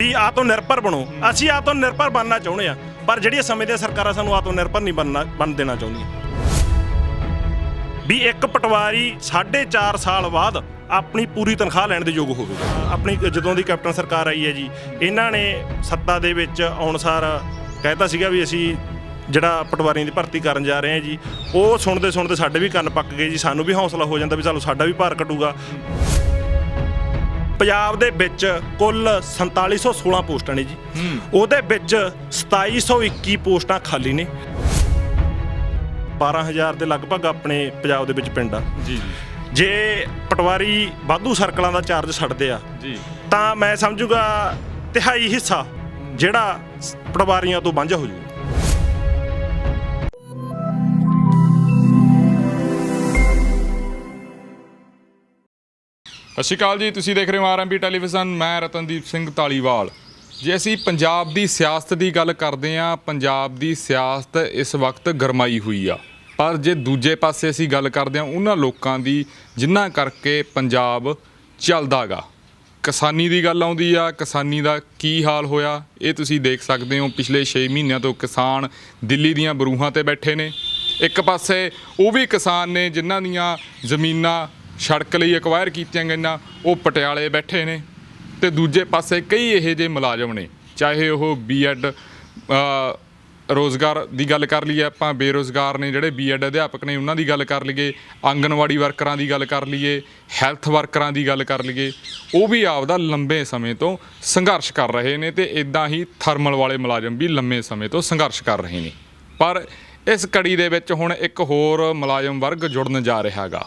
ਵੀ ਆਤਮ ਨਿਰਭਰ ਬਣੋ। ਅਸੀਂ ਆਤਮ ਨਿਰਭਰ ਬਣਨਾ ਚਾਹੁੰਦੇ ਆ, ਪਰ ਜਿਹੜੀਆਂ ਸਮੇਂ ਦੀਆਂ ਸਰਕਾਰਾਂ ਸਾਨੂੰ ਆਤਮ ਨਿਰਭਰ ਨਹੀਂ ਬਣ ਦੇਣਾ ਚਾਹੁੰਦੀਆਂ। ਵੀ ਇੱਕ ਪਟਵਾਰੀ 4.5 ਸਾਲ ਬਾਅਦ ਆਪਣੀ ਪੂਰੀ ਤਨਖਾਹ ਲੈਣ ਦੇ ਯੋਗ ਹੋਵੇਗਾ। ਆਪਣੀ ਜਦੋਂ ਦੀ ਕੈਪਟਨ ਸਰਕਾਰ ਆਈ ਹੈ ਜੀ, ਇਹਨਾਂ ਨੇ ਸੱਤਾ ਦੇ ਵਿੱਚ ਆਉਣ ਸਾਰ ਕਹਿਤਾ ਸੀਗਾ ਵੀ ਅਸੀਂ ਜਿਹੜਾ ਪਟਵਾਰੀਆਂ ਦੀ ਭਰਤੀ ਕਰਨ ਜਾ ਰਹੇ ਹਾਂ ਜੀ। ਉਹ ਸੁਣਦੇ ਸੁਣਦੇ ਸਾਡੇ ਵੀ ਕੰਨ ਪੱਕ ਗਏ ਜੀ। ਸਾਨੂੰ ਵੀ ਹੌਸਲਾ ਹੋ ਜਾਂਦਾ ਵੀ ਚਲੋ ਸਾਡਾ ਵੀ ਭਾਰ ਘਟੂਗਾ। ਪੰਜਾਬ ਦੇ ਵਿੱਚ ਕੁੱਲ 4716 ਪੋਸਟਾਂ ਨੇ ਜੀ। ਉਹਦੇ ਵਿੱਚ 2721 ਪੋਸਟਾਂ ਖਾਲੀ ਨੇ। 12000 ਦੇ ਲਗਭਗ ਆਪਣੇ ਪੰਜਾਬ ਦੇ ਵਿੱਚ ਪਿੰਡ ਆ ਜੀ। ਜੇ ਪਟਵਾਰੀ ਵਾਧੂ ਸਰਕਲਾਂ ਦਾ ਚਾਰਜ ਛੱਡਦੇ ਆ ਜੀ, ਤਾਂ ਮੈਂ ਸਮਝੂਗਾ 3/4 ਹਿੱਸਾ ਜਿਹੜਾ ਪਟਵਾਰੀਆਂ ਤੋਂ ਵਾਂਝਾ ਹੋ ਜਾਊਗਾ। ਸਤਿ ਸ਼੍ਰੀ ਅਕਾਲ ਜੀ, ਤੁਸੀਂ ਦੇਖ ਰਹੇ ਹੋ ਆਰਐਮਬੀ ਟੈਲੀਵਿਜ਼ਨ। ਮੈਂ ਰਤਨਦੀਪ ਸਿੰਘ ਧਾਲੀਵਾਲ। ਜੇ ਅਸੀਂ ਪੰਜਾਬ ਦੀ ਸਿਆਸਤ ਦੀ ਗੱਲ ਕਰਦੇ ਹਾਂ, ਪੰਜਾਬ ਦੀ ਸਿਆਸਤ ਇਸ ਵਕਤ ਗਰਮਾਈ ਹੋਈ ਆ। ਪਰ ਜੇ ਦੂਜੇ ਪਾਸੇ ਅਸੀਂ ਗੱਲ ਕਰਦੇ ਹਾਂ ਉਹਨਾਂ ਲੋਕਾਂ ਦੀ ਜਿਨ੍ਹਾਂ ਕਰਕੇ ਪੰਜਾਬ ਚੱਲਦਾ ਗਾ, ਕਿਸਾਨੀ ਦੀ ਗੱਲ ਆਉਂਦੀ ਆ। ਕਿਸਾਨੀ ਦਾ ਕੀ ਹਾਲ ਹੋਇਆ ਇਹ ਤੁਸੀਂ ਦੇਖ ਸਕਦੇ ਹੋ। ਪਿਛਲੇ 6 ਮਹੀਨਿਆਂ ਤੋਂ ਕਿਸਾਨ ਦਿੱਲੀ ਦੀਆਂ ਬਰੂਹਾਂ ਤੇ ਬੈਠੇ ਨੇ। ਇੱਕ ਪਾਸੇ ਉਹ ਵੀ ਕਿਸਾਨ ਨੇ ਜਿਨ੍ਹਾਂ ਦੀਆਂ ਜ਼ਮੀਨਾਂ ਸੜਕ ਲਈ ਐਕਵਾਇਰ ਕੀਤੀਆਂ ਗਈਆਂ, ਉਹ ਪਟਿਆਲੇ ਬੈਠੇ ਨੇ। ਤੇ ਦੂਜੇ ਪਾਸੇ ਕਈ ਇਹੋ ਜਿਹੇ ਮੁਲਾਜ਼ਮ ਨੇ, ਚਾਹੇ ਉਹ ਬੀਐਡ ਰੋਜ਼ਗਾਰ ਦੀ ਗੱਲ ਕਰ ਲਈਏ, ਆਪਾਂ ਬੇਰੁਜ਼ਗਾਰ ਨੇ ਜਿਹੜੇ ਬੀਐਡ ਅਧਿਆਪਕ ਨੇ ਉਹਨਾਂ ਦੀ ਗੱਲ ਕਰ ਲਈਏ, ਆਂਗਣਵਾੜੀ ਵਰਕਰਾਂ ਦੀ ਗੱਲ ਕਰ ਲਈਏ, ਹੈਲਥ ਵਰਕਰਾਂ ਦੀ ਗੱਲ ਕਰ ਲਈਏ, ਉਹ ਵੀ ਆਪਦਾ ਲੰਬੇ ਸਮੇਂ ਤੋਂ ਸੰਘਰਸ਼ ਕਰ ਰਹੇ ਨੇ। ਤੇ ਇੱਦਾਂ ਹੀ ਥਰਮਲ ਵਾਲੇ ਮੁਲਾਜ਼ਮ ਵੀ ਲੰਬੇ ਸਮੇਂ ਤੋਂ ਸੰਘਰਸ਼ ਕਰ ਰਹੇ ਨੇ। ਪਰ ਇਸ ਕੜੀ ਦੇ ਵਿੱਚ ਹੁਣ ਇੱਕ ਹੋਰ ਮੁਲਾਜ਼ਮ ਵਰਗ ਜੁੜਨ ਜਾ ਰਿਹਾ ਗਾ।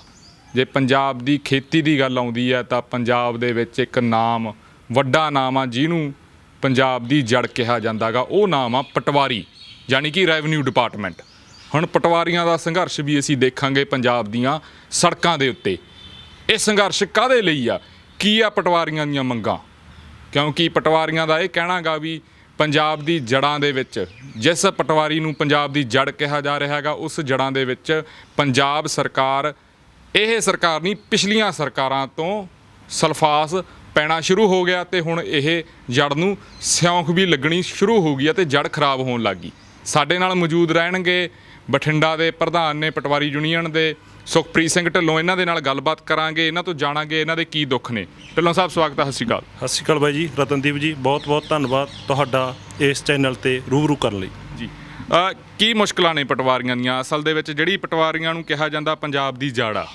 ਜੇ ਪੰਜਾਬ ਦੀ ਖੇਤੀ ਦੀ ਗੱਲ ਆਉਂਦੀ ਹੈ ਤਾਂ ਪੰਜਾਬ ਦੇ ਵਿੱਚ ਇੱਕ ਨਾਮ, ਵੱਡਾ ਨਾਮ ਆ, ਜਿਹਨੂੰ ਪੰਜਾਬ ਦੀ ਜੜ ਕਿਹਾ ਜਾਂਦਾ ਗਾ। ਉਹ ਨਾਮ ਆ ਪਟਵਾਰੀ, ਯਾਨੀ ਕਿ ਰੈਵਨਿਊ ਡਿਪਾਰਟਮੈਂਟ। ਹੁਣ ਪਟਵਾਰੀਆਂ ਦਾ ਸੰਘਰਸ਼ ਵੀ ਅਸੀਂ ਦੇਖਾਂਗੇ ਪੰਜਾਬ ਦੀਆਂ ਸੜਕਾਂ ਦੇ ਉੱਤੇ। ਇਹ ਸੰਘਰਸ਼ ਕਾਹਦੇ ਲਈ ਆ, ਕੀ ਆ ਪਟਵਾਰੀਆਂ ਦੀਆਂ ਮੰਗਾਂ? ਕਿਉਂਕਿ ਪਟਵਾਰੀਆਂ ਦਾ ਇਹ ਕਹਿਣਾ ਗਾ ਵੀ ਪੰਜਾਬ ਦੀ ਜੜ੍ਹਾਂ ਦੇ ਵਿੱਚ, ਜਿਸ ਪਟਵਾਰੀ ਨੂੰ ਪੰਜਾਬ ਦੀ ਜੜ ਕਿਹਾ ਜਾ ਰਿਹਾ ਹੈਗਾ, ਉਸ ਜੜ੍ਹਾਂ ਦੇ ਵਿੱਚ ਪੰਜਾਬ ਸਰਕਾਰ, ਇਹ ਸਰਕਾਰ ਨਹੀਂ ਪਿਛਲੀਆਂ ਸਰਕਾਰਾਂ ਤੋਂ ਸਲਫਾਸ ਪੈਣਾ ਸ਼ੁਰੂ ਹੋ ਗਿਆ। ਤੇ ਹੁਣ ਇਹ ਜੜ ਨੂੰ ਸਿਉਂਕ ਵੀ ਲੱਗਣੀ ਸ਼ੁਰੂ ਹੋ ਗਈ ਅਤੇ ਜੜ ਖਰਾਬ ਹੋਣ ਲੱਗ ਗਈ। ਸਾਡੇ ਨਾਲ ਮੌਜੂਦ ਰਹਿਣਗੇ ਬਠਿੰਡਾ ਦੇ ਪ੍ਰਧਾਨ ਨੇ ਪਟਵਾਰੀ ਯੂਨੀਅਨ ਦੇ, ਸੁਖਪ੍ਰੀਤ ਸਿੰਘ ਢਿੱਲੋਂ। ਇਹਨਾਂ ਦੇ ਨਾਲ ਗੱਲਬਾਤ ਕਰਾਂਗੇ, ਇਹਨਾਂ ਤੋਂ ਜਾਣਾਂਗੇ ਇਹਨਾਂ ਦੇ ਕੀ ਦੁੱਖ ਨੇ। ਢਿੱਲੋਂ ਸਾਹਿਬ ਸਵਾਗਤ ਹੈ। ਸਤਿ ਸ਼੍ਰੀ ਅਕਾਲ। ਸਤਿ ਸ਼੍ਰੀ ਅਕਾਲ ਬਾਈ ਜੀ। ਰਤਨਦੀਪ ਜੀ, ਬਹੁਤ ਬਹੁਤ ਧੰਨਵਾਦ ਤੁਹਾਡਾ ਇਸ ਚੈਨਲ ਤੇ ਰੂਬਰੂ ਕਰਨ ਲਈ ਜੀ। ਕੀ ਮੁਸ਼ਕਲਾਂ ਨੇ ਪਟਵਾਰੀਆਂ ਦੀਆਂ? ਅਸਲ ਦੇ ਵਿੱਚ ਜਿਹੜੀ ਪਟਵਾਰੀਆਂ ਨੂੰ ਕਿਹਾ ਜਾਂਦਾ ਪੰਜਾਬ ਦੀ ਜੜ ਆ।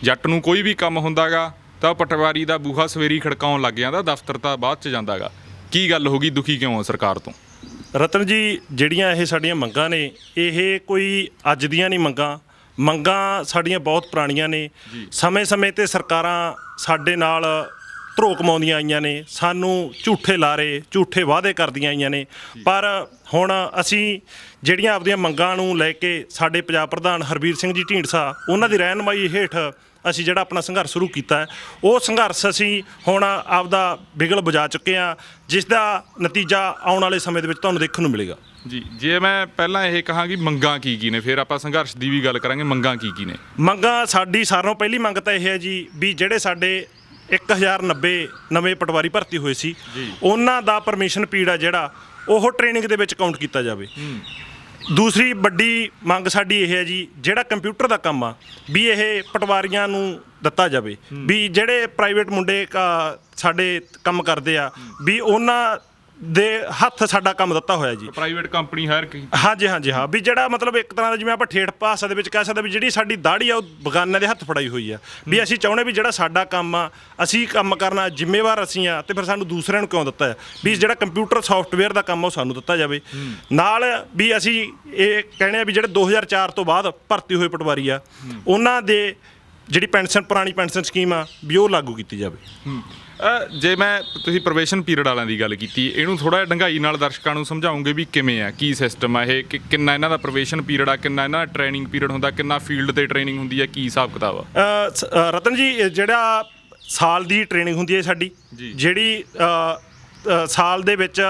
ਜੱਟ ਨੂੰ ਕੋਈ ਵੀ ਕੰਮ ਹੁੰਦਾ ਗਾ ਤਾਂ ਪਟਵਾਰੀ ਦਾ ਬੂਹਾ ਸਵੇਰੀ ਖੜਕਾਉਣ ਲੱਗ ਜਾਂਦਾ, ਦਫ਼ਤਰ ਤਾਂ ਬਾਅਦ 'ਚ ਜਾਂਦਾ ਗਾ। ਕੀ ਗੱਲ ਹੋ ਗਈ, ਦੁਖੀ ਕਿਉਂ ਆ ਸਰਕਾਰ ਤੋਂ? ਰਤਨ ਜੀ, ਜਿਹੜੀਆਂ ਇਹ ਸਾਡੀਆਂ ਮੰਗਾਂ ਨੇ, ਇਹ ਕੋਈ ਅੱਜ ਦੀਆਂ ਨਹੀਂ ਮੰਗਾਂ ਸਾਡੀਆਂ ਬਹੁਤ ਪੁਰਾਣੀਆਂ ਨੇ। ਸਮੇਂ-ਸਮੇਂ 'ਤੇ ਸਰਕਾਰਾਂ ਸਾਡੇ ਨਾਲ ਧਰੋ ਕਮਾਉਂਦੀਆਂ ਆਈਆਂ ਨੇ, ਸਾਨੂੰ ਝੂਠੇ ਲਾਰੇ, ਝੂਠੇ ਵਾਅਦੇ ਕਰਦੀਆਂ ਆਈਆਂ ਨੇ। ਪਰ ਹੁਣ ਅਸੀਂ ਜਿਹੜੀਆਂ ਆਪਦੀਆਂ ਮੰਗਾਂ ਨੂੰ ਲੈ ਕੇ ਸਾਡੇ ਪੰਜਾਬ ਪ੍ਰਧਾਨ ਹਰਬੀਰ ਸਿੰਘ ਜੀ ਢੀਂਡਸਾ, ਉਹਨਾਂ ਦੀ ਰਹਿਨੁਮਾਈ ਹੇਠ ਅਸੀਂ ਜਿਹੜਾ ਆਪਣਾ ਸੰਘਰਸ਼ ਸ਼ੁਰੂ ਕੀਤਾ ਹੈ, ਉਹ ਸੰਘਰਸ਼ ਅਸੀਂ ਹੁਣ ਆਪਦਾ ਬਿਗਲ ਬੁਝਾ ਚੁੱਕੇ ਹਾਂ, ਜਿਸ ਦਾ ਨਤੀਜਾ ਆਉਣ ਵਾਲੇ ਸਮੇਂ ਦੇ ਵਿੱਚ ਤੁਹਾਨੂੰ ਦੇਖਣ ਨੂੰ ਮਿਲੇਗਾ ਜੀ। ਜੇ ਮੈਂ ਪਹਿਲਾਂ ਇਹ ਕਹਾਂ ਕਿ ਮੰਗਾਂ ਕੀ ਨੇ, ਫਿਰ ਆਪਾਂ ਸੰਘਰਸ਼ ਦੀ ਵੀ ਗੱਲ ਕਰਾਂਗੇ। ਮੰਗਾਂ ਕੀ ਨੇ? ਮੰਗਾਂ ਸਾਡੀ ਸਾਰਿਆਂ ਨਾਲੋਂ ਪਹਿਲੀ ਮੰਗ ਤਾਂ ਇਹ ਹੈ ਜੀ ਵੀ ਜਿਹੜੇ ਸਾਡੇ 1090 ਨਵੇਂ ਪਟਵਾਰੀ ਭਰਤੀ ਹੋਏ ਸੀ, ਉਹਨਾਂ ਦਾ ਪਰਮਿਸ਼ਨ ਪੀਰੀਅਡ ਆ ਜਿਹੜਾ, ਉਹ ਟ੍ਰੇਨਿੰਗ ਦੇ ਵਿੱਚ ਕਾਊਂਟ ਕੀਤਾ ਜਾਵੇ। ਦੂਸਰੀ ਵੱਡੀ ਮੰਗ ਸਾਡੀ ਇਹ ਹੈ ਜੀ, ਜਿਹੜਾ ਕੰਪਿਊਟਰ ਦਾ ਕੰਮ ਆ ਵੀ ਇਹ ਪਟਵਾਰੀਆਂ ਨੂੰ ਦਿੱਤਾ ਜਾਵੇ। ਵੀ ਜਿਹੜੇ ਪ੍ਰਾਈਵੇਟ ਮੁੰਡੇ ਸਾਡੇ ਕੰਮ ਕਰਦੇ ਆ, ਵੀ ਉਹਨਾਂ ਦੇ ਹੱਥ ਸਾਡਾ ਕੰਮ ਦਿੱਤਾ ਹੋਇਆ ਜੀ, ਪ੍ਰਾਈਵੇਟ ਕੰਪਨੀ ਹਾਇਰ ਕੀਤੀ। ਹਾਂਜੀ ਹਾਂ। ਵੀ ਜਿਹੜਾ ਮਤਲਬ ਇੱਕ ਤਰ੍ਹਾਂ ਦਾ, ਜਿਵੇਂ ਆਪਾਂ ਠੇਠ ਭਾਸ਼ਾ ਦੇ ਵਿੱਚ ਕਹਿ ਸਕਦੇ ਵੀ ਜਿਹੜੀ ਸਾਡੀ ਦਾੜੀ ਆ ਉਹ ਬਗਾਨਿਆਂ ਦੇ ਹੱਥ ਫੜਾਈ ਹੋਈ ਆ। ਵੀ ਅਸੀਂ ਚਾਹੁੰਦੇ ਵੀ ਜਿਹੜਾ ਸਾਡਾ ਕੰਮ ਆ, ਅਸੀਂ ਕੰਮ ਕਰਨਾ, ਜ਼ਿੰਮੇਵਾਰ ਅਸੀਂ ਆ, ਤੇ ਫਿਰ ਸਾਨੂੰ ਦੂਸਰਿਆਂ ਨੂੰ ਕਿਉਂ ਦਿੱਤਾ ਹੈ? ਵੀ ਜਿਹੜਾ ਕੰਪਿਊਟਰ ਸੌਫਟਵੇਅਰ ਦਾ ਕੰਮ ਆ ਉਹ ਸਾਨੂੰ ਦਿੱਤਾ ਜਾਵੇ। ਨਾਲ ਵੀ ਅਸੀਂ ਇਹ ਕਹਿੰਦੇ ਆ ਵੀ ਜਿਹੜੇ 2004 ਤੋਂ ਬਾਅਦ ਭਰਤੀ ਹੋਏ ਪਟਵਾਰੀ ਆ, ਉਹਨਾਂ ਦੇ ਜਿਹੜੀ ਪੈਨਸ਼ਨ, ਪੁਰਾਣੀ ਪੈਨਸ਼ਨ ਸਕੀਮ ਆ, ਵੀ ਉਹ ਲਾਗੂ ਕੀਤੀ ਜਾਵੇ। ਜੇ ਤੁਸੀਂ ਪ੍ਰੋਬੇਸ਼ਨ ਪੀਰੀਅਡ ਵਾਲਿਆਂ ਦੀ ਗੱਲ ਕੀਤੀ, ਇਹਨੂੰ ਥੋੜ੍ਹਾ ਜਿਹਾ ਡੰਗਾਈ ਨਾਲ ਦਰਸ਼ਕਾਂ ਨੂੰ ਸਮਝਾਉਂਗੇ ਵੀ ਕਿਵੇਂ ਆ, ਕੀ ਸਿਸਟਮ ਆ ਇਹ, ਕਿੰਨਾ ਇਹਨਾਂ ਦਾ ਪ੍ਰੋਬੇਸ਼ਨ ਪੀਰੀਅਡ ਆ, ਕਿੰਨਾ ਇਹਨਾਂ ਦਾ ਟ੍ਰੇਨਿੰਗ ਪੀਰੀਅਡ ਹੁੰਦਾ, ਕਿੰਨਾ ਫੀਲਡ 'ਤੇ ਟ੍ਰੇਨਿੰਗ ਹੁੰਦੀ ਹੈ, ਕੀ ਹਿਸਾਬ ਕਿਤਾਬ ਆ? ਰਤਨ ਜੀ, ਜਿਹੜਾ ਸਾਲ ਦੀ ਟ੍ਰੇਨਿੰਗ ਹੁੰਦੀ ਹੈ ਸਾਡੀ, ਜਿਹੜੀ ਸਾਲ ਦੇ ਵਿੱਚ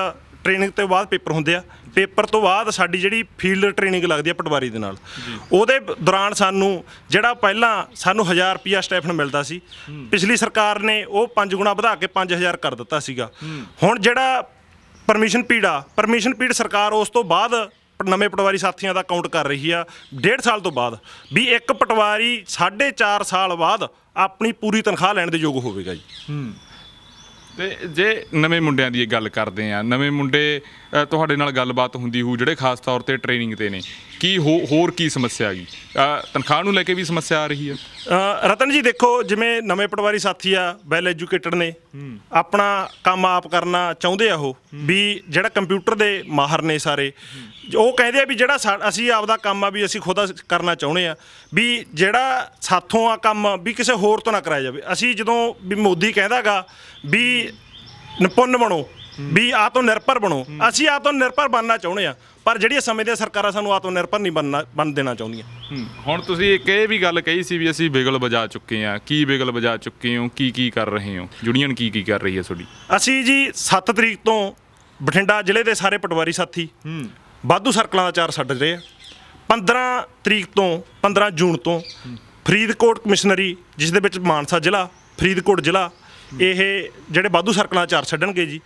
ਟ੍ਰੇਨਿੰਗ ਤੋਂ ਬਾਅਦ ਪੇਪਰ ਹੁੰਦੇ ਆ। ਪੇਪਰ ਤੋਂ ਬਾਅਦ ਸਾਡੀ ਜਿਹੜੀ ਫੀਲਡ ਟ੍ਰੇਨਿੰਗ ਲੱਗਦੀ ਆ ਪਟਵਾਰੀ ਦੇ ਨਾਲ, ਉਹਦੇ ਦੌਰਾਨ ਸਾਨੂੰ ਜਿਹੜਾ ਪਹਿਲਾਂ ਸਾਨੂੰ 1000 ਰੁਪਿਆ ਸਟਾਈਫਨ ਮਿਲਦਾ ਸੀ, ਪਿਛਲੀ ਸਰਕਾਰ ਨੇ ਉਹ 5 ਗੁਣਾ ਵਧਾ ਕੇ 5000 ਕਰ ਦਿੱਤਾ ਸੀਗਾ। ਹੁਣ ਜਿਹੜਾ ਪਰਮਿਸ਼ਨ ਪੀੜ ਸਰਕਾਰ ਉਸ ਤੋਂ ਬਾਅਦ ਨਵੇਂ ਪਟਵਾਰੀ ਸਾਥੀਆਂ ਦਾ ਕਾਊਂਟ ਕਰ ਰਹੀ ਆ 1.5 ਸਾਲ ਤੋਂ ਬਾਅਦ, ਵੀ ਇੱਕ ਪਟਵਾਰੀ 4.5 ਸਾਲ ਬਾਅਦ ਆਪਣੀ ਪੂਰੀ ਤਨਖਾਹ ਲੈਣ ਦੇ ਯੋਗ ਹੋਵੇਗਾ ਜੀ। ਤੇ ਜੇ ਨਵੇਂ ਮੁੰਡਿਆਂ ਦੀ ਗੱਲ ਕਰਦੇ ਆ, ਨਵੇਂ ਮੁੰਡੇ ਤੁਹਾਡੇ ਨਾਲ ਗੱਲਬਾਤ ਹੁੰਦੀ ਹੋਊ ਜਿਹੜੇ ਖਾਸ ਤੌਰ ਤੇ ਟ੍ਰੇਨਿੰਗ ਤੇ ਨੇ, ਕੀ ਹੋਰ ਕੀ ਸਮੱਸਿਆ ਹੈਗੀ? ਤਨਖਾਹ ਨੂੰ ਲੈ ਕੇ ਵੀ ਸਮੱਸਿਆ ਆ ਰਹੀ ਹੈ? ਰਤਨ ਜੀ ਦੇਖੋ, ਜਿਵੇਂ ਨਵੇਂ ਪਟਵਾਰੀ ਸਾਥੀ ਆ ਵੈਲ ਐਜੂਕੇਟਡ ਨੇ, ਆਪਣਾ ਕੰਮ ਆਪ ਕਰਨਾ ਚਾਹੁੰਦੇ ਆ, ਉਹ ਵੀ ਜਿਹੜਾ ਕੰਪਿਊਟਰ ਦੇ ਮਾਹਰ ਨੇ ਸਾਰੇ, ਉਹ ਕਹਿੰਦੇ ਆ ਵੀ ਜਿਹੜਾ ਅਸੀਂ ਆਪਦਾ ਕੰਮ ਆ ਵੀ ਅਸੀਂ ਖੁਦ ਕਰਨਾ ਚਾਹੁੰਦੇ ਆ, ਵੀ ਜਿਹੜਾ ਸਾਥੋਂ ਆ ਕੰਮ ਵੀ ਕਿਸੇ ਹੋਰ ਤੋਂ ਨਾ ਕਰਾਇਆ ਜਾਵੇ। ਅਸੀਂ ਜਦੋਂ ਵੀ ਮੋਦੀ ਕਹਿੰਦਾਗਾ ਵੀ ਨਿਪੁੰਨ ਬਣੋ, ਵੀ ਆਤਮ ਨਿਰਭਰ ਬਣੋ, ਅਸੀਂ ਆਤਮ ਨਿਰਭਰ ਬਣਨਾ ਚਾਹੁੰਦੇ ਆ, ਪਰ ਜਿਹੜੀਆਂ ਸਮੇਂ ਦੀਆਂ ਸਰਕਾਰਾਂ ਸਾਨੂੰ ਆਤਮ ਨਿਰਭਰ ਨਹੀਂ ਬਣ ਦੇਣਾ ਚਾਹੁੰਦੀਆਂ। ਹੁਣ ਤੁਸੀਂ ਇੱਕ ਇਹ ਵੀ ਗੱਲ ਕਹੀ ਸੀ ਵੀ ਅਸੀਂ ਬਿਗਲ ਵਜਾ ਚੁੱਕੇ ਆ, ਕੀ ਬਿਗਲ ਵਜਾ ਚੁੱਕੇ ਹੋ, ਕੀ ਕਰ ਰਹੇ ਹੋ? ਯੂਨੀਅਨ ਕੀ ਕਰ ਰਹੀ ਹੈ ਤੁਹਾਡੀ? ਅਸੀਂ ਜੀ 7 ਤਰੀਕ ਤੋਂ ਬਠਿੰਡਾ ਜ਼ਿਲ੍ਹੇ ਦੇ ਸਾਰੇ ਪਟਵਾਰੀ ਸਾਥੀ ਵਾਧੂ ਸਰਕਲਾਂ ਦਾ ਚਾਰ ਛੱਡ ਰਹੇ ਆ। 15 ਜੂਨ ਤੋਂ ਫਰੀਦਕੋਟ ਕਮਿਸ਼ਨਰੀ, ਜਿਸ ਦੇ ਵਿੱਚ ਮਾਨਸਾ ਜ਼ਿਲ੍ਹਾ, ਫਰੀਦਕੋਟ ਜ਼ਿਲ੍ਹਾ, ਇਹ ਜਿਹੜੇ ਵਾਧੂ ਸਰਕਲਾਂ ਦਾ ਚਾਰ ਛੱਡਣਗੇ ਜੀ।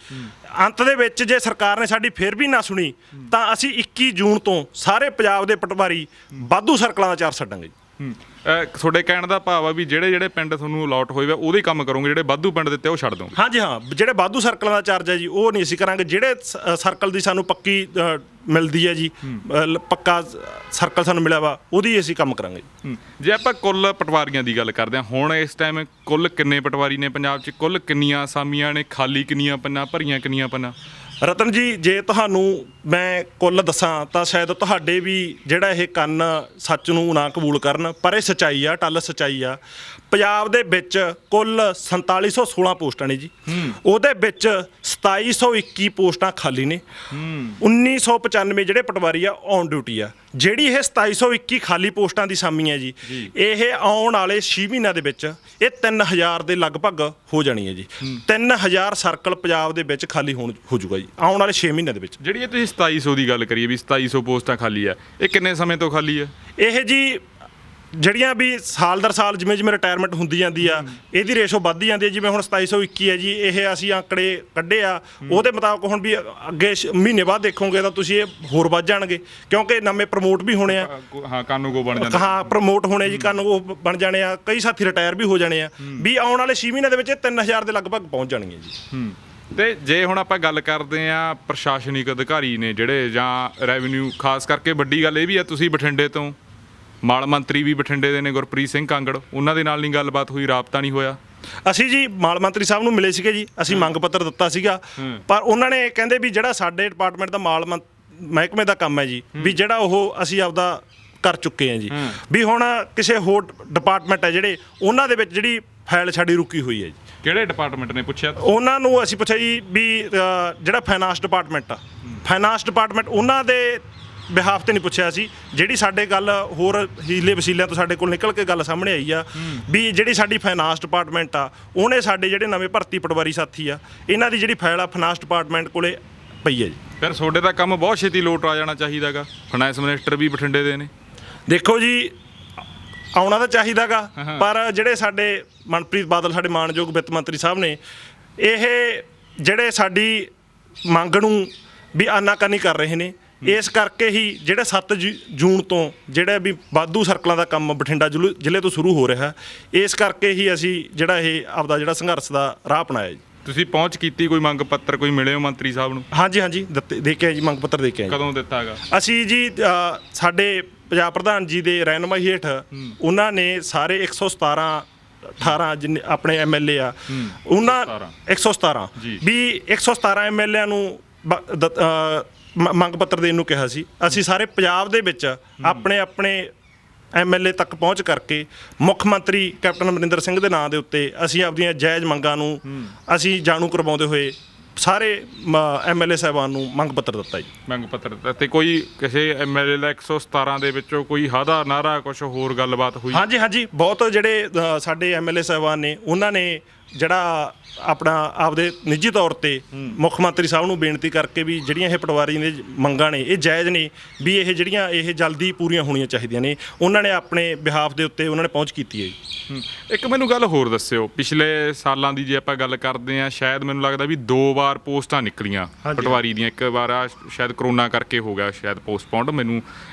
ਅੰਤ ਦੇ ਵਿੱਚ ਜੇ ਸਰਕਾਰ ਨੇ ਸਾਡੀ ਫਿਰ ਵੀ ਨਾ ਸੁਣੀ ਤਾਂ ਅਸੀਂ 21 ਜੂਨ ਤੋਂ ਸਾਰੇ ਪੰਜਾਬ ਦੇ ਪਟਵਾਰੀ ਵਾਧੂ ਸਰਕਲਾਂ ਦਾ ਚਾਰ ਛੱਡਾਂਗੇ ਜੀ। ਤੁਹਾਡੇ ਕਹਿਣ ਦਾ ਭਾਵ ਆ ਵੀ ਜਿਹੜੇ ਪਿੰਡ ਤੁਹਾਨੂੰ ਅਲਾਟ ਹੋਏ ਵਾ ਉਹਦੇ ਕੰਮ ਕਰੋਗੇ, ਜਿਹੜੇ ਵਾਧੂ ਪਿੰਡ ਦਿੱਤੇ ਉਹ ਛੱਡ ਦੋਗੇ? ਹਾਂਜੀ ਹਾਂ, ਜਿਹੜੇ ਵਾਧੂ ਸਰਕਲਾਂ ਦਾ ਚਾਰਜ ਹੈ ਜੀ ਉਹ ਨਹੀਂ ਅਸੀਂ ਕਰਾਂਗੇ। ਜਿਹੜੇ ਸਰਕਲ ਦੀ ਸਾਨੂੰ ਪੱਕੀ ਮਿਲਦੀ ਹੈ ਜੀ, ਪੱਕਾ ਸਰਕਲ ਸਾਨੂੰ ਮਿਲਿਆ ਵਾ, ਉਹਦੀ ਅਸੀਂ ਕੰਮ ਕਰਾਂਗੇ। ਜੇ ਆਪਾਂ ਕੁੱਲ ਪਟਵਾਰੀਆਂ ਦੀ ਗੱਲ ਕਰਦੇ ਹਾਂ, ਹੁਣ ਇਸ ਟਾਈਮ ਕੁੱਲ ਕਿੰਨੇ ਪਟਵਾਰੀ ਨੇ ਪੰਜਾਬ 'ਚ? ਕੁੱਲ ਕਿੰਨੀਆਂ ਅਸਾਮੀਆਂ ਨੇ? ਖਾਲੀ ਕਿੰਨੀਆਂ ਪੰਨਾਂ? ਭਰੀਆਂ ਕਿੰਨੀਆਂ ਪੰਨਾਂ? ਰਤਨ ਜੀ, ਜੇ ਤੁਹਾਨੂੰ ਮੈਂ ਕੁੱਲ ਦੱਸਾਂ ਤਾਂ ਸ਼ਾਇਦ ਤੁਹਾਡੇ ਵੀ ਜਿਹੜਾ ਇਹ ਕੰਨ ਸੱਚ ਨੂੰ ਨਾ ਕਬੂਲ ਕਰਨ, ਪਰ ਇਹ ਸੱਚਾਈ ਆ, ਟੱਲ ਸੱਚਾਈ ਆ। ਪੰਜਾਬ ਦੇ ਵਿੱਚ ਕੁੱਲ 4716 ਪੋਸਟਾਂ ਨੇ ਜੀ, ਉਹਦੇ ਵਿੱਚ 2721 ਪੋਸਟਾਂ ਖਾਲੀ ਨੇ, 1995 ਜਿਹੜੇ ਪਟਵਾਰੀ ਆ ਔਨ ਡਿਊਟੀ ਆ। ਜਿਹੜੀ ਇਹ 2721 ਖਾਲੀ ਪੋਸਟਾਂ ਦੀ ਸਾਮੀ ਹੈ ਜੀ, ਇਹ ਆਉਣ ਵਾਲੇ 6 ਮਹੀਨਿਆਂ ਦੇ ਵਿੱਚ ਇਹ 3000 ਦੇ ਲਗਭਗ ਹੋ ਜਾਣੀ ਹੈ ਜੀ। 3000 ਸਰਕਲ ਪੰਜਾਬ ਦੇ ਵਿੱਚ ਖਾਲੀ ਹੋ ਜਾਊਗਾ ਜੀ ਆਉਣ ਵਾਲੇ 6 ਮਹੀਨਿਆਂ ਦੇ ਵਿੱਚ। ਜਿਹੜੀ ਇਹ ਤੁਸੀਂ 2700 ਦੀ ਗੱਲ ਕਰੀਏ ਵੀ 2700 ਪੋਸਟਾਂ ਖਾਲੀ ਆ, ਇਹ ਕਿੰਨੇ ਸਮੇਂ ਤੋਂ ਖਾਲੀ ਆ? ਇਹ ਜੀ ਜਿਹੜੀਆਂ ਵੀ ਸਾਲ ਦਰ ਸਾਲ ਜਿਵੇਂ ਰਿਟਾਇਰਮੈਂਟ ਹੁੰਦੀ ਜਾਂਦੀ ਆ, ਇਹਦੀ ਰੇਸ਼ੋ ਵੱਧਦੀ ਜਾਂਦੀ ਹੈ। ਜਿਵੇਂ ਹੁਣ 2721 ਹੈ ਜੀ, ਇਹ ਅਸੀਂ ਆંકੜੇ ਕੱਢੇ ਆ, ਉਹਦੇ ਮੁਤਾਬਕ ਹੁਣ ਵੀ ਅੱਗੇ ਮਹੀਨੇ ਬਾਅਦ ਦੇਖੋਗੇ ਤਾਂ ਤੁਸੀਂ ਇਹ ਹੋਰ ਵੱਧ ਜਾਣਗੇ, ਕਿਉਂਕਿ ਨਵੇਂ ਪ੍ਰਮੋਟ ਵੀ ਹੋਣੇ ਆ। ਹਾਂ, ਕਾਨੂੰਗੋ ਬਣ ਜਾਂਦੇ। ਹਾਂ, ਪ੍ਰਮੋਟ ਹੋਣੇ ਜੀ, ਕਾਨੂੰਗੋ ਬਣ ਜਾਣੇ ਆ, ਕਈ ਸਾਥੀ ਰਿਟਾਇਰ ਵੀ ਹੋ ਜਾਣੇ ਆ, ਵੀ ਆਉਣ ਵਾਲੇ 6 ਮਹੀਨਿਆਂ ਦੇ ਵਿੱਚ 3000 ਦੇ ਲਗਭਗ ਪਹੁੰਚ ਜਾਣੀ ਹੈ ਜੀ। ਤੇ ਜੇ ਹੁਣ ਆਪਾਂ ਗੱਲ ਕਰਦੇ ਆ ਪ੍ਰਸ਼ਾਸਨਿਕ ਅਧਿਕਾਰੀ ਨੇ ਜਿਹੜੇ, ਜਾਂ ਰੈਵਨਿਊ, ਖਾਸ ਕਰਕੇ ਵੱਡੀ ਗੱਲ ਇਹ ਵੀ ਆ ਤੁਸੀਂ ਬਠਿੰਡੇ ਤੋਂ, ਮਾਲ ਮੰਤਰੀ ਵੀ ਬਠਿੰਡੇ ਦੇ ਨੇ ਗੁਰਪ੍ਰੀਤ ਸਿੰਘ ਕਾਂਗੜ, ਉਹਨਾਂ ਦੇ ਨਾਲ ਨਹੀਂ ਗੱਲਬਾਤ ਹੋਈ, ਰਾਬਤਾ ਨਹੀਂ ਹੋਇਆ? ਅਸੀਂ ਜੀ ਮਾਲ ਮੰਤਰੀ ਸਾਹਿਬ ਨੂੰ ਮਿਲੇ ਸੀਗੇ ਜੀ, ਅਸੀਂ ਮੰਗ ਪੱਤਰ ਦਿੱਤਾ ਸੀਗਾ, ਪਰ ਉਹਨਾਂ ਨੇ ਕਹਿੰਦੇ ਵੀ ਜਿਹੜਾ ਸਾਡੇ ਡਿਪਾਰਟਮੈਂਟ ਦਾ ਮਹਿਕਮੇ ਦਾ ਕੰਮ ਹੈ ਜੀ, ਵੀ ਜਿਹੜਾ ਉਹ ਅਸੀਂ ਆਪਦਾ ਕਰ ਚੁੱਕੇ ਹਾਂ ਜੀ, ਵੀ ਹੁਣ ਕਿਸੇ ਹੋਰ ਡਿਪਾਰਟਮੈਂਟ ਹੈ ਜਿਹੜੇ, ਉਹਨਾਂ ਦੇ ਵਿੱਚ ਜਿਹੜੀ ਫਾਈਲ ਸਾਡੀ ਰੁਕੀ ਹੋਈ ਹੈ ਜੀ। ਕਿਹੜੇ ਡਿਪਾਰਟਮੈਂਟ ਨੇ ਪੁੱਛਿਆ? ਉਹਨਾਂ ਨੂੰ ਅਸੀਂ ਪੁੱਛਿਆ ਜੀ ਵੀ ਜਿਹੜਾ ਫਾਈਨਾਂਸ ਡਿਪਾਰਟਮੈਂਟ ਉਹਨਾਂ ਦੇ ਬਿਹਾਫ ਤੇ ਨਹੀਂ ਪੁੱਛਿਆ ਸੀ। ਜਿਹੜੀ ਸਾਡੇ ਗੱਲ ਹੋਰ ਹੀਲੇ ਵਸੀਲਿਆਂ ਤੋਂ ਸਾਡੇ ਕੋਲ ਨਿਕਲ ਕੇ ਗੱਲ ਸਾਹਮਣੇ ਆਈ ਆ ਵੀ ਜਿਹੜੀ ਸਾਡੀ ਫਾਈਨਾਂਸ ਡਿਪਾਰਟਮੈਂਟ ਆ, ਉਹਨੇ ਸਾਡੇ ਜਿਹੜੇ ਨਵੇਂ ਭਰਤੀ ਪਟਵਾਰੀ ਸਾਥੀ ਆ, ਇਹਨਾਂ ਦੀ ਜਿਹੜੀ ਫਾਈਲ ਆ ਫਾਈਨਾਂਸ ਡਿਪਾਰਟਮੈਂਟ ਕੋਲੇ ਪਈ ਹੈ ਜੀ। ਫਿਰ ਤੁਹਾਡੇ ਦਾ ਕੰਮ ਬਹੁਤ ਛੇਤੀ ਲੋਟ ਆ ਜਾਣਾ ਚਾਹੀਦਾਗਾ, ਫਾਈਨਾਂਸ ਮਿਨਿਸਟਰ ਵੀ ਬਠਿੰਡੇ ਦੇ ਨੇ। ਦੇਖੋ ਜੀ, ਆਉਣਾ ਤਾਂ ਚਾਹੀਦਾਗਾ, ਪਰ ਜਿਹੜੇ ਸਾਡੇ ਮਨਪ੍ਰੀਤ ਬਾਦਲ, ਸਾਡੇ ਮਾਣਯੋਗ ਵਿੱਤ ਮੰਤਰੀ ਸਾਹਿਬ ਨੇ, ਇਹ ਜਿਹੜੇ ਸਾਡੀ ਮੰਗ ਨੂੰ ਵੀ ਆਨਾਕਾਨੀ ਕਰ ਰਹੇ ਨੇ। ਇਸ ਕਰਕੇ ਹੀ ਜਿਹੜੇ 7 ਜੂਨ ਤੋਂ ਜਿਹੜਾ ਵੀ ਵਾਧੂ ਸਰਕਲਾਂ ਦਾ ਕੰਮ ਬਠਿੰਡਾ ਜ਼ਿਲ੍ਹੇ ਤੋਂ ਸ਼ੁਰੂ ਹੋ ਰਿਹਾ, ਇਸ ਕਰਕੇ ਹੀ ਅਸੀਂ ਜਿਹੜਾ ਇਹ ਆਪਦਾ ਜਿਹੜਾ ਸੰਘਰਸ਼ ਦਾ ਰਾਹ ਅਪਣਾਇਆ ਜੀ। ਤੁਸੀਂ ਪਹੁੰਚ ਕੀਤੀ, ਕੋਈ ਮੰਗ ਪੱਤਰ ਕੋਈ ਮਿਲੇ ਹੋ ਮੰਤਰੀ ਸਾਹਿਬ ਨੂੰ? ਹਾਂਜੀ ਦੇ ਕੇ ਆਏ ਜੀ, ਮੰਗ ਪੱਤਰ ਦੇ ਕੇ ਆਏ। ਕਦੋਂ ਦਿੱਤਾ ਹੈਗਾ? ਅਸੀਂ ਜੀ ਸਾਡੇ ਪੰਜਾਬ ਪ੍ਰਧਾਨ ਜੀ ਦੇ ਰਹਿਨੁਮਾਈ ਹੇਠ ਉਹਨਾਂ ਨੇ ਸਾਰੇ 118 ਜਿੰਨੇ ਆਪਣੇ ਐਮਐਲਏ ਆ, ਉਹਨਾਂ 117 ਵੀ 117 ਐਮਐਲਏ ਨੂੰ ਮੰਗ ਪੱਤਰ ਦੇਣ ਨੂੰ ਕਿਹਾ ਸੀ। ਅਸੀਂ ਸਾਰੇ ਪੰਜਾਬ ਦੇ ਵਿੱਚ ਆਪਣੇ ਐਮਐਲਏ ਤੱਕ ਪਹੁੰਚ ਕਰਕੇ ਮੁੱਖ ਮੰਤਰੀ ਕੈਪਟਨ ਅਮਰਿੰਦਰ ਸਿੰਘ ਦੇ ਨਾਂ ਦੇ ਉੱਤੇ ਅਸੀਂ ਆਪਣੀਆਂ ਜਾਇਜ਼ ਮੰਗਾਂ ਨੂੰ ਅਸੀਂ ਜਾਣੂ ਕਰਵਾਉਂਦੇ ਹੋਏ ਸਾਰੇ ਐਮਐਲਏ ਸਾਹਿਬਾਨ ਨੂੰ ਮੰਗ ਪੱਤਰ ਦਿੱਤਾ ਜੀ। ਮੰਗ ਪੱਤਰ ਦਿੱਤਾ, ਤੇ ਕੋਈ ਕਿਸੇ ਐਮਐਲਏ ਦਾ 117 ਦੇ ਵਿੱਚੋਂ ਕੋਈ ਹਾਦਾ ਨਾਰਾ ਕੁਝ ਹੋਰ ਗੱਲਬਾਤ ਹੋਈ? ਹਾਂਜੀ, ਬਹੁਤ ਜਿਹੜੇ ਸਾਡੇ ਐਮਐਲਏ ਸਾਹਿਬਾਨ ਨੇ, ਉਹਨਾਂ ਨੇ ਜਿਹੜਾ ਆਪਣਾ ਆਪਦੇ ਨਿੱਜੀ ਤੌਰ ਤੇ ਮੁੱਖ ਮੰਤਰੀ ਸਾਹਿਬ ਨੂੰ ਬੇਨਤੀ ਕਰਕੇ ਵੀ ਜਿਹੜੀਆਂ ਇਹ ਪਟਵਾਰੀ ਦੇ ਮੰਗਾਂ ਨੇ ਇਹ ਜਾਇਜ਼ ਨੇ, ਵੀ ਇਹ ਜਿਹੜੀਆਂ ਇਹ ਜਲਦੀ ਪੂਰੀਆਂ ਹੋਣੀਆਂ ਚਾਹੀਦੀਆਂ ਨੇ। ਉਹਨਾਂ ਨੇ ਆਪਣੇ ਬਿਹਾਫ ਦੇ ਉੱਤੇ ਉਹਨਾਂ ਨੇ ਪਹੁੰਚ ਕੀਤੀ ਹੈ ਜੀ। ਇੱਕ ਮੈਨੂੰ ਗੱਲ ਹੋਰ ਦੱਸਿਓ, ਪਿਛਲੇ ਸਾਲਾਂ ਦੀ ਜੇ ਆਪਾਂ ਗੱਲ ਕਰਦੇ ਹਾਂ, ਸ਼ਾਇਦ ਮੈਨੂੰ ਲੱਗਦਾ ਵੀ 2 ਵਾਰ ਪੋਸਟਾਂ ਨਿਕਲੀਆਂ ਪਟਵਾਰੀ ਦੀਆਂ। ਇੱਕ ਵਾਰ ਸ਼ਾਇਦ ਕਰੋਨਾ ਕਰਕੇ ਹੋ ਗਿਆ ਸ਼ਾਇਦ ਪੋਸਟਪੋਨਡ। ਮੈਨੂੰ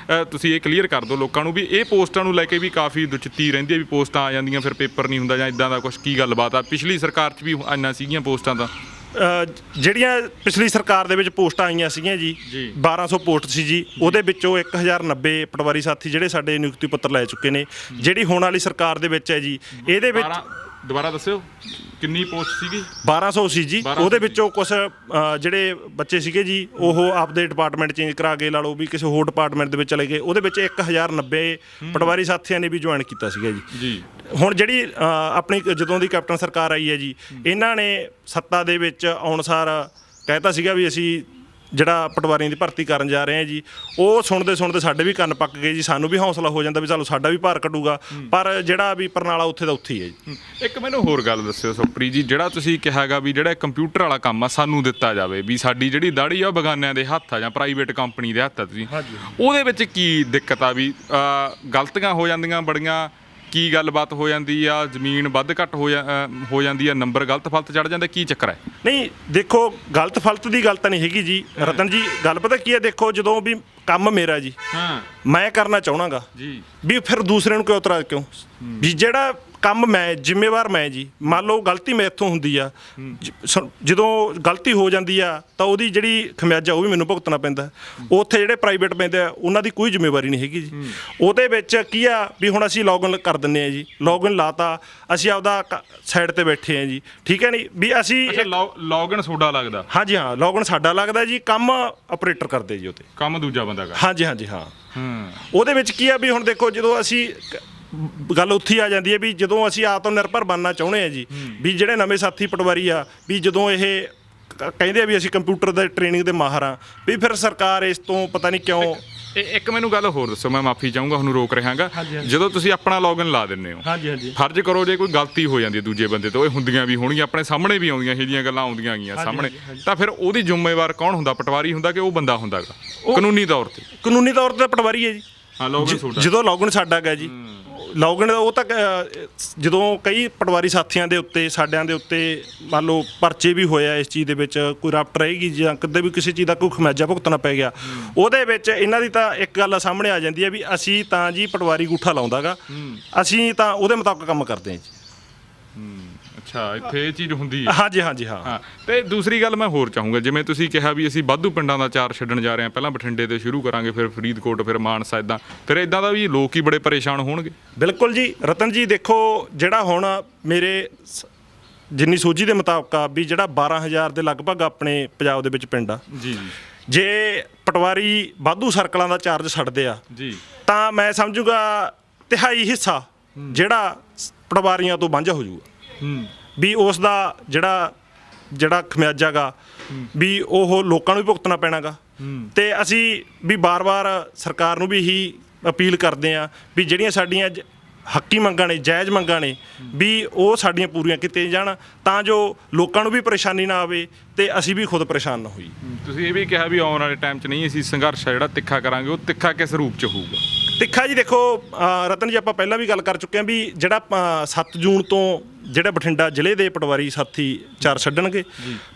ਤੁਸੀਂ ਇਹ ਕਲੀਅਰ ਕਰ ਦਿਓ ਲੋਕਾਂ ਨੂੰ ਵੀ ਇਹ ਪੋਸਟਾਂ ਨੂੰ ਲੈ ਕੇ ਵੀ ਕਾਫੀ ਦੁਚਿੱਤੀ ਰਹਿੰਦੀ ਹੈ ਵੀ ਪੋਸਟਾਂ ਆ ਜਾਂਦੀਆਂ ਫਿਰ ਪੇਪਰ ਨਹੀਂ ਹੁੰਦਾ ਜਾਂ ਇਦਾਂ ਦਾ ਕੁਝ, ਕੀ ਗੱਲਬਾਤ ਆ? ਪਿਛਲੀ ਸਰਕਾਰ 'ਚ ਵੀ ਇੰਨਾ ਸੀਗੀਆਂ ਪੋਸਟਾਂ ਤਾਂ? ਜਿਹੜੀਆਂ ਪਿਛਲੀ ਸਰਕਾਰ ਦੇ ਵਿੱਚ ਪੋਸਟਾਂ ਆਈਆਂ ਸੀਗੀਆਂ ਜੀ 1200 ਪੋਸਟ ਸੀ ਜੀ। ਉਹਦੇ ਵਿੱਚੋਂ 1090 ਪਟਵਾਰੀ ਸਾਥੀ ਜਿਹੜੇ ਸਾਡੇ ਨਿਯੁਕਤੀ ਪੱਤਰ ਲੈ ਚੁੱਕੇ ਨੇ। ਜਿਹੜੀ ਹੁਣ ਵਾਲੀ ਸਰਕਾਰ ਦੇ ਵਿੱਚ ਹੈ ਜੀ, ਇਹਦੇ ਵਿੱਚ ਦੁਬਾਰਾ ਦੱਸਿਓ ਕਿੰਨੀ ਪੋਸਟ ਸੀਗੀ? 1200 ਸੀ ਜੀ। ਉਹਦੇ ਵਿੱਚੋਂ ਕੁਝ ਜਿਹੜੇ ਬੱਚੇ ਸੀਗੇ ਜੀ ਉਹ ਆਪਦੇ ਡਿਪਾਰਟਮੈਂਟ ਚੇਂਜ ਕਰਾ ਕੇ ਲਾ ਲਓ ਵੀ ਕਿਸੇ ਹੋਰ ਡਿਪਾਰਟਮੈਂਟ ਦੇ ਵਿੱਚ ਚਲੇ ਗਏ। ਉਹਦੇ ਵਿੱਚ 1090 ਪਟਵਾਰੀ ਸਾਥੀਆਂ ਨੇ ਵੀ ਜੁਆਇਨ ਕੀਤਾ ਸੀਗਾ ਜੀ। ਹੁਣ ਜਿਹੜੀ ਆਪਣੀ ਜਦੋਂ ਦੀ ਕੈਪਟਨ ਸਰਕਾਰ ਆਈ ਹੈ ਜੀ, ਇਹਨਾਂ ਨੇ ਸੱਤਾ ਦੇ ਵਿੱਚ ਆਉਣ ਸਾਰ ਕਹਿਤਾ ਸੀਗਾ ਵੀ ਅਸੀਂ ਜਿਹੜਾ ਪਟਵਾਰੀਆਂ ਦੀ ਭਰਤੀ ਕਰਨ ਜਾ ਰਹੇ ਹਾਂ ਜੀ। ਉਹ ਸੁਣਦੇ ਸਾਡੇ ਵੀ ਕੰਨ ਪੱਕ ਗਏ ਜੀ। ਸਾਨੂੰ ਵੀ ਹੌਸਲਾ ਹੋ ਜਾਂਦਾ ਵੀ ਚਲੋ ਸਾਡਾ ਵੀ ਭਾਰ ਕੱਢੂਗਾ, ਪਰ ਜਿਹੜਾ ਵੀ ਪ੍ਰਣਾਲਾ ਉੱਥੇ ਦਾ ਉੱਥੇ ਹੀ ਹੈ ਜੀ। ਇੱਕ ਮੈਨੂੰ ਹੋਰ ਗੱਲ ਦੱਸਿਓ ਸੁਪਰੀ ਜੀ, ਜਿਹੜਾ ਤੁਸੀਂ ਕਿਹਾਗਾ ਵੀ ਜਿਹੜਾ ਕੰਪਿਊਟਰ ਵਾਲਾ ਕੰਮ ਆ ਸਾਨੂੰ ਦਿੱਤਾ ਜਾਵੇ, ਵੀ ਸਾਡੀ ਜਿਹੜੀ ਦਾੜੀ ਆ ਉਹ ਬਗਾਨਿਆਂ ਦੇ ਹੱਥ ਆ ਜਾਂ ਪ੍ਰਾਈਵੇਟ ਕੰਪਨੀ ਦੇ ਹੱਥ ਆ, ਤੁਸੀਂ ਉਹਦੇ ਵਿੱਚ ਕੀ ਦਿੱਕਤ ਆ? ਵੀ ਗਲਤੀਆਂ ਹੋ ਜਾਂਦੀਆਂ ਬੜੀਆਂ, ਕੀ ਗੱਲਬਾਤ ਹੋ ਜਾਂਦੀ ਆ? ਜ਼ਮੀਨ ਵੱਧ ਘੱਟ ਹੋ ਜਾਂਦੀ ਆ, ਨੰਬਰ ਗਲਤ ਫਲਤ ਚੜ ਜਾਂਦਾ, ਕੀ ਚੱਕਰ ਹੈ? ਨਹੀਂ ਦੇਖੋ, ਗਲਤ ਫਲਤ ਦੀ ਗੱਲ ਤਾਂ ਨਹੀਂ ਹੈਗੀ ਜੀ ਰਤਨ ਜੀ। ਗੱਲ ਪਤਾ ਕੀ ਹੈ, ਦੇਖੋ ਜਦੋਂ ਵੀ ਕੰਮ ਮੇਰਾ ਜੀ ਮੈਂ ਕਰਨਾ ਚਾਹਣਾਗਾ ਜੀ, ਵੀ ਫਿਰ ਦੂਸਰੇ ਨੂੰ ਕਿਉਂ ਇਤਰਾਜ਼ ਕਿਉਂ? ਵੀ ਜਿਹੜਾ ਕੰਮ ਮੈਂ ਜ਼ਿੰਮੇਵਾਰ ਮੈਂ ਜੀ, ਮੰਨ ਲਓ ਗਲਤੀ ਮੇਰੇ ਤੋਂ ਹੁੰਦੀ ਆ, ਜਦੋਂ ਗਲਤੀ ਹੋ ਜਾਂਦੀ ਆ ਤਾਂ ਉਹਦੀ ਜਿਹੜੀ ਖਮਿਆਜਾ ਉਹ ਵੀ ਮੈਨੂੰ ਭੁਗਤਣਾ ਪੈਂਦਾ। ਉੱਥੇ ਜਿਹੜੇ ਪ੍ਰਾਈਵੇਟ ਪੈਂਦੇ ਆ ਉਹਨਾਂ ਦੀ ਕੋਈ ਜ਼ਿੰਮੇਵਾਰੀ ਨਹੀਂ ਹੈਗੀ ਜੀ। ਉਹਦੇ ਵਿੱਚ ਕੀ ਆ ਵੀ ਹੁਣ ਅਸੀਂ ਲੌਗਇਨ ਕਰ ਦਿੰਦੇ ਆ ਜੀ, ਲੌਗਇਨ ਲਾਤਾ, ਅਸੀਂ ਆਪਦਾ ਸਾਈਡ ਤੇ ਬੈਠੇ ਆ ਜੀ, ਠੀਕ ਹੈ ਨਹੀਂ ਵੀ ਅਸੀਂ ਲੌਗਇਨ ਤੁਹਾਡਾ ਲੱਗਦਾ? ਹਾਂਜੀ ਹਾਂ, ਲੌਗਇਨ ਸਾਡਾ ਲੱਗਦਾ ਜੀ, ਕੰਮ ਆਪਰੇਟਰ ਕਰਦੇ ਜੀ ਉਹਤੇ, ਕੰਮ ਦੂਜਾ ਬੰਦਾ ਕਰਦਾ। ਹਾਂਜੀ ਹਾਂ। ਉਹਦੇ ਵਿੱਚ ਕੀ ਆ ਵੀ ਹੁਣ ਦੇਖੋ ਜਦੋਂ ਅਸੀਂ ਗੱਲ ਉੱਥੇ ਹੀ ਆ ਜਾਂਦੀ ਹੈ ਵੀ ਜਦੋਂ ਅਸੀਂ ਆਤਮ ਨਿਰਭਰ ਬਣਨਾ ਚਾਹੁੰਦੇ ਆ ਜੀ, ਵੀ ਜਿਹੜੇ ਨਵੇਂ ਸਾਥੀ ਪਟਵਾਰੀ ਆ ਵੀ ਜਦੋਂ ਇਹ ਕਹਿੰਦੇ ਆ ਵੀ ਅਸੀਂ ਕੰਪਿਊਟਰ ਦੇ ਟ੍ਰੇਨਿੰਗ ਦੇ ਮਾਹਰ ਆ, ਵੀ ਫਿਰ ਸਰਕਾਰ ਇਸ ਤੋਂ ਪਤਾ ਨਹੀਂ ਕਿਉਂ। ਇੱਕ ਮੈਨੂੰ ਗੱਲ ਹੋਰ ਦੱਸੋ, ਮੈਂ ਮਾਫੀ ਚਾਹੂੰਗਾ, ਤੁਹਾਨੂੰ ਰੋਕ ਰਿਹਾਗਾ। ਜਦੋਂ ਤੁਸੀਂ ਆਪਣਾ ਲੌਗਇਨ ਲਾ ਦਿੰਦੇ ਹੋ, ਫਰਜ਼ ਕਰੋ ਜੇ ਕੋਈ ਗਲਤੀ ਹੋ ਜਾਂਦੀ ਹੈ ਦੂਜੇ ਬੰਦੇ ਤੋਂ, ਇਹ ਹੁੰਦੀਆਂ ਵੀ ਹੋਣਗੀਆਂ, ਆਪਣੇ ਸਾਹਮਣੇ ਵੀ ਆਉਂਦੀਆਂ, ਇਹ ਜਿਹੀਆਂ ਗੱਲਾਂ ਆਉਂਦੀਆਂ ਗਈਆਂ ਸਾਹਮਣੇ, ਤਾਂ ਫਿਰ ਉਹਦੀ ਜ਼ਿੰਮੇਵਾਰ ਕੌਣ ਹੁੰਦਾ? ਪਟਵਾਰੀ ਹੁੰਦਾ ਕਿ ਉਹ ਬੰਦਾ ਹੁੰਦਾਗਾ ਕਾਨੂੰਨੀ ਤੌਰ ਤੇ? ਕਾਨੂੰਨੀ ਤੌਰ ਤੇ ਪਟਵਾਰੀ ਹੈ ਜੀ। ਜਦੋਂ ਲੌਗਇਨ ਸਾਡਾ ਗਾ ਜੀ, ਲੌਗਇਨ ਉਹ ਤਾਂ ਜਦੋਂ ਕਈ ਪਟਵਾਰੀ ਸਾਥੀਆਂ ਦੇ ਉੱਤੇ ਸਾਡਿਆਂ ਦੇ ਉੱਤੇ ਮੰਨ ਲਓ ਪਰਚੇ ਵੀ ਹੋਇਆ ਇਸ ਚੀਜ਼ ਦੇ ਵਿੱਚ, ਕੋਈ ਰਪਟ ਰਹੇਗੀ ਜਾਂ ਕਿਤੇ ਵੀ ਕਿਸੇ ਚੀਜ਼ ਦਾ ਕੋਈ ਖਮਿਆਜਾ ਭੁਗਤਣਾ ਪੈ ਗਿਆ, ਉਹਦੇ ਵਿੱਚ ਇਹਨਾਂ ਦੀ ਤਾਂ ਇੱਕ ਗੱਲ ਸਾਹਮਣੇ ਆ ਜਾਂਦੀ ਹੈ ਵੀ ਅਸੀਂ ਤਾਂ ਜੀ ਪਟਵਾਰੀ ਗੂਠਾ ਲਾਉਂਦਾਗਾ, ਅਸੀਂ ਤਾਂ ਉਹਦੇ ਮੁਤਾਬਕ ਕੰਮ ਕਰਦੇ ਹਾਂ ਜੀ। ਅੱਛਾ, ਇੱਥੇ ਇਹ ਚੀਜ਼ ਹੁੰਦੀ ਹੈ? ਹਾਂਜੀ ਹਾਂ। ਤੇ ਦੂਸਰੀ ਗੱਲ ਮੈਂ ਹੋਰ ਚਾਹੂੰਗਾ, ਜਿਵੇਂ ਤੁਸੀਂ ਕਿਹਾ ਵੀ ਅਸੀਂ ਵਾਧੂ ਪਿੰਡਾਂ ਦਾ ਚਾਰ ਛੱਡਣ ਜਾ ਰਹੇ ਹਾਂ, ਪਹਿਲਾਂ ਬਠਿੰਡੇ ਤੋਂ ਸ਼ੁਰੂ ਕਰਾਂਗੇ, ਫਿਰ ਫਰੀਦਕੋਟ, ਫਿਰ ਮਾਨਸਾ, ਫਿਰ ਇਦਾਂ ਦਾ ਵੀ ਲੋਕ ਹੀ ਬੜੇ ਪਰੇਸ਼ਾਨ ਹੋਣਗੇ। ਬਿਲਕੁਲ ਜੀ ਰਤਨ ਜੀ, ਦੇਖੋ ਜਿਹੜਾ ਹੁਣ ਮੇਰੇ ਜਿੰਨੀ ਸੋਝੀ ਦੇ ਮੁਤਾਬਕ ਆ ਵੀ ਜਿਹੜਾ 12000 ਦੇ ਲਗਭਗ ਆਪਣੇ ਪੰਜਾਬ ਦੇ ਵਿੱਚ ਪਿੰਡ ਆ ਜੀ, ਜੇ ਪਟਵਾਰੀ ਵਾਧੂ ਸਰਕਲਾਂ ਦਾ ਚਾਰਜ ਛੱਡਦੇ ਆ ਜੀ, ਤਾਂ ਮੈਂ ਸਮਝੂਗਾ 3/4 ਹਿੱਸਾ ਜਿਹੜਾ ਪਟਵਾਰੀਆਂ ਤੋਂ ਵਾਂਝਾ ਹੋ ਜਾਊਗਾ। ਵੀ ਉਸ ਦਾ ਜਿਹੜਾ ਖਮਿਆਜਾ ਗਾ ਵੀ ਉਹ ਲੋਕਾਂ ਨੂੰ ਵੀ ਭੁਗਤਣਾ ਪੈਣਾਗਾ। ਤੇ ਅਸੀਂ ਵੀ ਬਾਰ-ਬਾਰ ਸਰਕਾਰ ਨੂੰ ਵੀ ਇਹੀ ਅਪੀਲ ਕਰਦੇ ਆ ਵੀ ਜਿਹੜੀਆਂ ਸਾਡੀਆਂ ਹੱਕੀ ਮੰਗਾਂ ਨੇ, ਜਾਇਜ਼ ਮੰਗਾਂ ਨੇ, ਵੀ ਉਹ ਸਾਡੀਆਂ ਪੂਰੀਆਂ ਕੀਤੀਆਂ ਜਾਣ, ਤਾਂ ਜੋ ਲੋਕਾਂ ਨੂੰ ਵੀ ਪਰੇਸ਼ਾਨੀ ਨਾ ਆਵੇ ਤੇ ਅਸੀਂ ਵੀ ਖੁਦ ਪਰੇਸ਼ਾਨ ਨਾ ਹੋਈਏ। ਤੁਸੀਂ ਇਹ ਵੀ ਕਿਹਾ ਵੀ ਆਉਣ ਵਾਲੇ ਟਾਈਮ 'ਚ ਨਹੀਂ ਅਸੀਂ ਸੰਘਰਸ਼ ਆ ਜਿਹੜਾ ਤਿੱਖਾ ਕਰਾਂਗੇ, ਉਹ ਤਿੱਖਾ ਕਿਸ ਰੂਪ 'ਚ ਹੋਊਗਾ? ਤਿੱਖਾ ਜੀ ਦੇਖੋ ਰਤਨ ਜੀ, ਆਪਾਂ ਪਹਿਲਾਂ ਵੀ ਗੱਲ ਕਰ ਚੁੱਕੇ ਹਾਂ ਵੀ ਜਿਹੜਾ 7 ਜੂਨ ਤੋਂ ਜਿਹੜਾ ਬਠਿੰਡਾ ਜ਼ਿਲ੍ਹੇ ਦੇ ਪਟਵਾਰੀ ਸਾਥੀ ਚਾਰ ਛੱਡਣਗੇ,